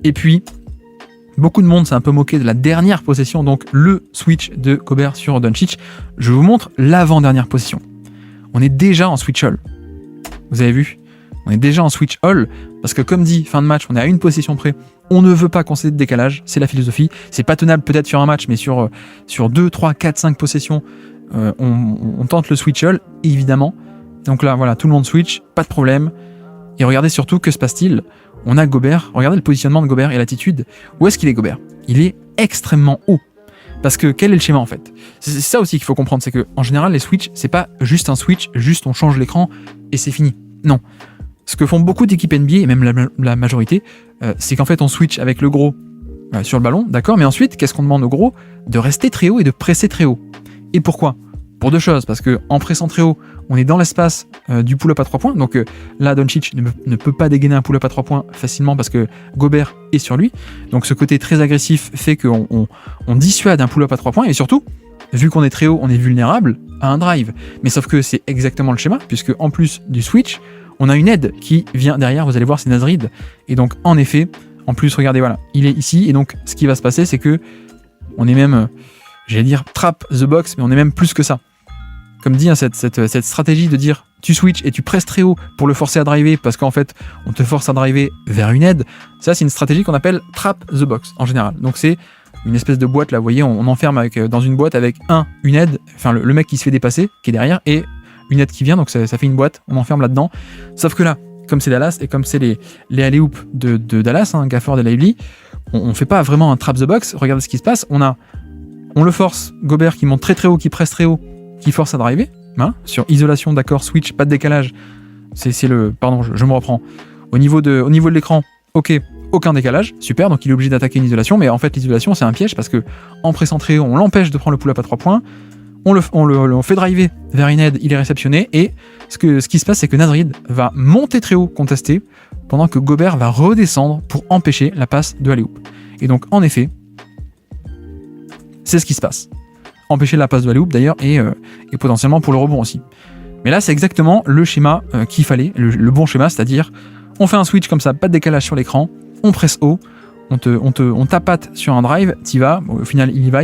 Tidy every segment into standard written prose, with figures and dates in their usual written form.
Et puis, beaucoup de monde s'est un peu moqué de la dernière possession, donc le switch de Gobert sur Doncic. Je vous montre l'avant-dernière possession. On est déjà en switch all. Vous avez vu ? On est déjà en switch all, parce que comme dit, fin de match, on est à une possession près. On ne veut pas concéder de décalage, c'est la philosophie. C'est pas tenable peut-être sur un match, mais sur 2, 3, 4, 5 possessions, on tente le switch all, évidemment. Donc là, voilà, tout le monde switch, pas de problème. Et regardez surtout, que se passe-t-il ? On a Gobert, regardez le positionnement de Gobert et l'attitude. Où est-ce qu'il est, Gobert ? Il est extrêmement haut. Parce que quel est le schéma en fait ? C'est ça aussi qu'il faut comprendre, c'est que en général les switches, c'est pas juste un switch, juste on change l'écran et c'est fini. Non. Ce que font beaucoup d'équipes NBA, et même la majorité, c'est qu'en fait on switch avec le gros sur le ballon, d'accord ? Mais ensuite, qu'est-ce qu'on demande au gros ? De rester très haut et de presser très haut. Et pourquoi ? Pour deux choses, parce qu'en pressant très haut, on est dans l'espace du pull-up à 3 points, donc là Doncic ne peut pas dégainer un pull-up à 3 points facilement parce que Gobert est sur lui, donc ce côté très agressif fait qu'on dissuade un pull-up à 3 points, et surtout, vu qu'on est très haut, on est vulnérable à un drive, mais sauf que c'est exactement le schéma, puisque en plus du switch, on a une aide qui vient derrière, vous allez voir, c'est Nasrid, et donc en effet, en plus regardez, voilà, il est ici, et donc ce qui va se passer, c'est que on est même, j'allais dire trap the box, mais on est même plus que ça. Comme dit, hein, cette stratégie de dire tu switches et tu presses très haut pour le forcer à driver parce qu'en fait on te force à driver vers une aide, ça c'est une stratégie qu'on appelle trap the box en général. Donc c'est une espèce de boîte là, vous voyez, on enferme dans une boîte avec une aide, enfin le mec qui se fait dépasser, qui est derrière, et une aide qui vient, donc ça fait une boîte, on enferme là-dedans. Sauf que là, comme c'est Dallas et comme c'est les alley-oop de Dallas, hein, Gafford et Lively, on fait pas vraiment un trap the box. Regardez ce qui se passe, on le force, Gobert qui monte très très haut, qui presse très haut, qui force à driver, hein, sur isolation, d'accord, switch, pas de décalage, pardon, je me reprends, au niveau de l'écran, ok, aucun décalage, super, donc il est obligé d'attaquer une isolation, mais en fait l'isolation c'est un piège, parce que en pressant très haut, on l'empêche de prendre le pull-up à 3 points, on le fait driver vers une aide, il est réceptionné, et ce qui se passe, c'est que Nasrid va monter très haut, contesté, pendant que Gobert va redescendre pour empêcher la passe de alley-oop. Et donc en effet, c'est ce qui se passe. Empêcher la passe de alley-oop d'ailleurs, et potentiellement pour le rebond aussi. Mais là c'est exactement le schéma qu'il fallait, le bon schéma, c'est-à-dire on fait un switch comme ça, pas de décalage sur l'écran, on presse haut, on tapate sur un drive, t'y vas, au final il y va,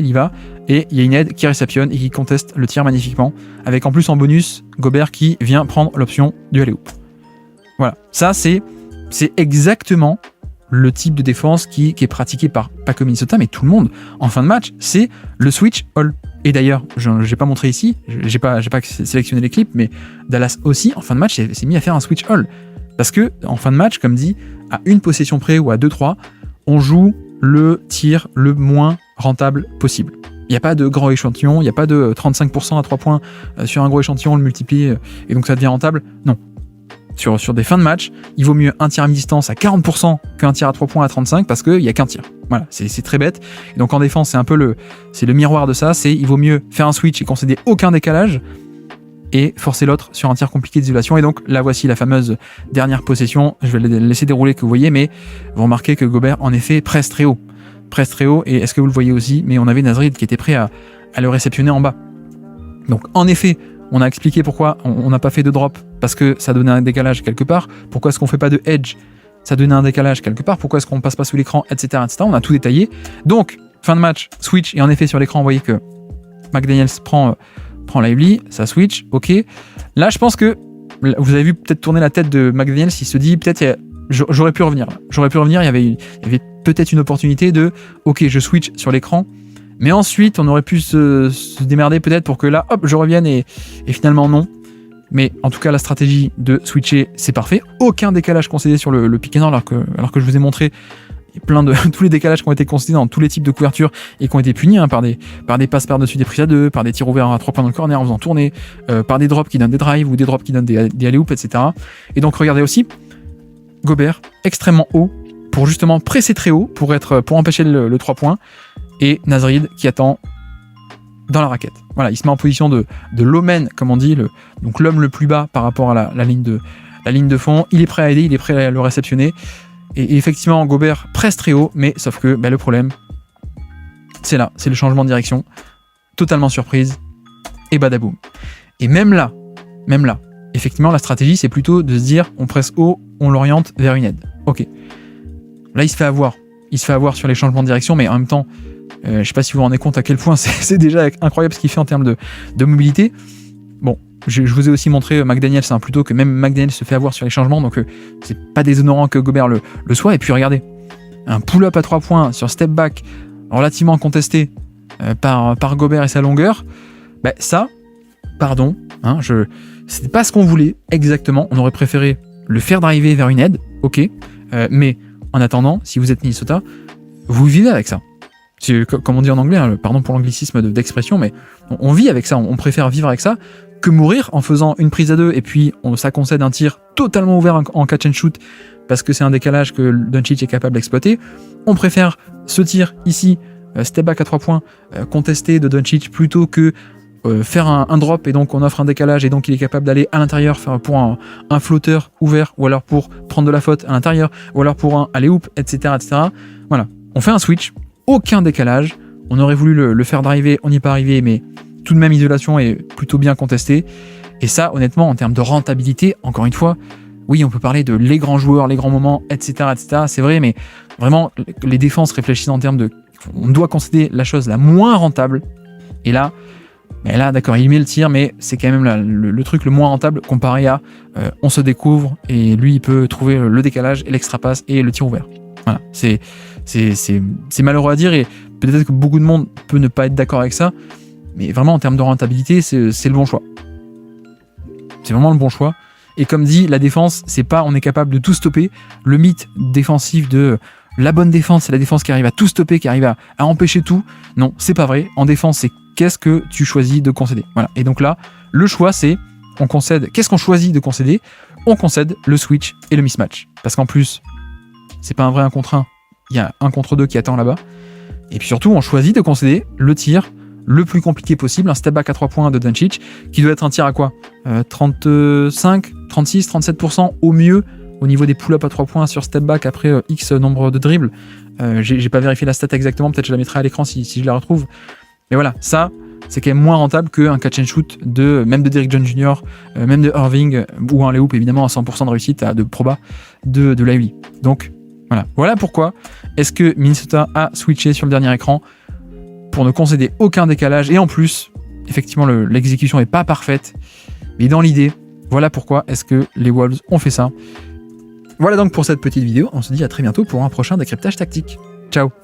et il y a une aide qui réceptionne et qui conteste le tir magnifiquement, avec en plus en bonus Gobert qui vient prendre l'option du alley-oop. Voilà, ça c'est exactement le type de défense qui est pratiqué par, pas que Minnesota, mais tout le monde en fin de match, c'est le switch all. Et d'ailleurs, je n'ai pas montré ici, j'ai pas sélectionné les clips, mais Dallas aussi, en fin de match, s'est mis à faire un switch all. Parce que, en fin de match, comme dit, à une possession près ou à 2-3, on joue le tir le moins rentable possible. Il n'y a pas de grand échantillon, il n'y a pas de 35% à 3 points sur un gros échantillon, on le multiplie et donc ça devient rentable. Non. Sur des fins de match, il vaut mieux un tir à mi-distance à 40% qu'un tir à 3 points à 35 parce qu'il n'y a qu'un tir. Voilà, c'est très bête. Et donc en défense, c'est un peu le miroir de ça, il vaut mieux faire un switch et concéder aucun décalage et forcer l'autre sur un tir compliqué d'isolation. Et donc là, voici la fameuse dernière possession. Je vais la laisser dérouler que vous voyez, mais vous remarquez que Gobert, en effet, presse très haut. Et est-ce que vous le voyez aussi ? Mais on avait Nasrid qui était prêt à le réceptionner en bas. Donc en effet, on a expliqué pourquoi on n'a pas fait de drop, parce que ça donnait un décalage quelque part. Pourquoi est-ce qu'on fait pas de edge ? Ça donnait un décalage quelque part. Pourquoi est-ce qu'on passe pas sous l'écran, etc., etc. On a tout détaillé. Donc, fin de match, switch, et en effet, sur l'écran, vous voyez que McDaniels prend Lively, ça switch, ok. Là, je pense que vous avez vu peut-être tourner la tête de McDaniels, il se dit peut-être j'aurais pu revenir. Il y avait peut-être une opportunité de ok, je switch sur l'écran, mais ensuite on aurait pu se démerder peut-être pour que là, hop, je revienne et finalement non. Mais en tout cas, la stratégie de switcher, c'est parfait. Aucun décalage concédé sur le pick and roll, alors que je vous ai montré tous les décalages qui ont été concédés dans tous les types de couvertures et qui ont été punis par des passes par-dessus des prises à 2, par des tirs ouverts à 3 points dans le corner en faisant tourner, par des drops qui donnent des drives ou des drops qui donnent des alley-oops, etc. Et donc regardez aussi Gobert extrêmement haut pour justement presser très haut pour empêcher le 3 points, et Nasrid qui attend dans la raquette. Voilà, il se met en position de l'omen, comme on dit, donc l'homme le plus bas par rapport à la ligne de fond. Il est prêt à aider, il est prêt à le réceptionner. Et effectivement, Gobert presse très haut, mais sauf que le problème, c'est là, c'est le changement de direction. Totalement surprise, et badaboum. Et même là, effectivement, la stratégie, c'est plutôt de se dire, on presse haut, on l'oriente vers une aide. Ok. Là, il se fait avoir. il se fait avoir sur les changements de direction, mais en même temps, je sais pas si vous vous rendez compte à quel point c'est déjà incroyable ce qu'il fait en termes de mobilité. Bon, je vous ai aussi montré McDaniels, hein, plutôt que même McDaniels se fait avoir sur les changements, donc c'est pas déshonorant que Gobert le soit. Et puis regardez, un pull-up à 3 points sur step back relativement contesté par Gobert et sa longueur, bah ça, pardon, hein, c'était pas ce qu'on voulait exactement. On aurait préféré le faire driver vers une aide, ok, mais en attendant, si vous êtes Minnesota, vous vivez avec ça. Comme on dit en anglais, hein, pardon pour l'anglicisme d'expression, mais on vit avec ça, on préfère vivre avec ça que mourir en faisant une prise à 2 et puis ça concède un tir totalement ouvert en catch and shoot parce que c'est un décalage que Doncic est capable d'exploiter. On préfère ce tir ici, step back à 3 points, contesté de Doncic, plutôt que faire un drop et donc on offre un décalage et donc il est capable d'aller à l'intérieur pour un flotteur ouvert, ou alors pour prendre de la faute à l'intérieur, ou alors pour un alley-oop, etc., etc. Voilà, on fait un switch, aucun décalage, on aurait voulu le faire driver, on n'y est pas arrivé, mais tout de même isolation est plutôt bien contestée. Et ça, honnêtement, en termes de rentabilité, encore une fois, oui, on peut parler de les grands joueurs, les grands moments, etc., etc., c'est vrai, mais vraiment, les défenses réfléchissent en termes de... On doit concéder la chose la moins rentable, et là, d'accord, il met le tir, mais c'est quand même le truc le moins rentable comparé à on se découvre, et lui, il peut trouver le décalage, et l'extra passe, et le tir ouvert. Voilà, c'est malheureux à dire, et peut-être que beaucoup de monde peut ne pas être d'accord avec ça, mais vraiment en termes de rentabilité, c'est le bon choix. C'est vraiment le bon choix. Et comme dit, la défense, c'est pas on est capable de tout stopper. Le mythe défensif de la bonne défense, c'est la défense qui arrive à tout stopper, qui arrive à empêcher tout. Non, c'est pas vrai. En défense, c'est qu'est-ce que tu choisis de concéder. Voilà. Et donc là, le choix, c'est on concède. Qu'est-ce qu'on choisit de concéder? On concède le switch et le mismatch. Parce qu'en plus, c'est pas un vrai 1 contre 1. Il y a 1 contre 2 qui attend là-bas. Et puis surtout, on choisit de concéder le tir le plus compliqué possible, un step back à 3 points de Doncic, qui doit être un tir à quoi 35, 36, 37% au mieux au niveau des pull-ups à 3 points sur step back après X nombre de dribbles. J'ai pas vérifié la stat exactement, peut-être je la mettrai à l'écran si je la retrouve. Mais voilà, ça, c'est quand même moins rentable qu'un catch and shoot même de Derrick Jones Jr., même de Irving, ou un layup évidemment à 100% de réussite de proba de Lively. Donc voilà pourquoi est-ce que Minnesota a switché sur le dernier écran pour ne concéder aucun décalage, et en plus, effectivement, l'exécution n'est pas parfaite, mais dans l'idée, voilà pourquoi est-ce que les Wolves ont fait ça. Voilà donc pour cette petite vidéo, on se dit à très bientôt pour un prochain décryptage tactique. Ciao.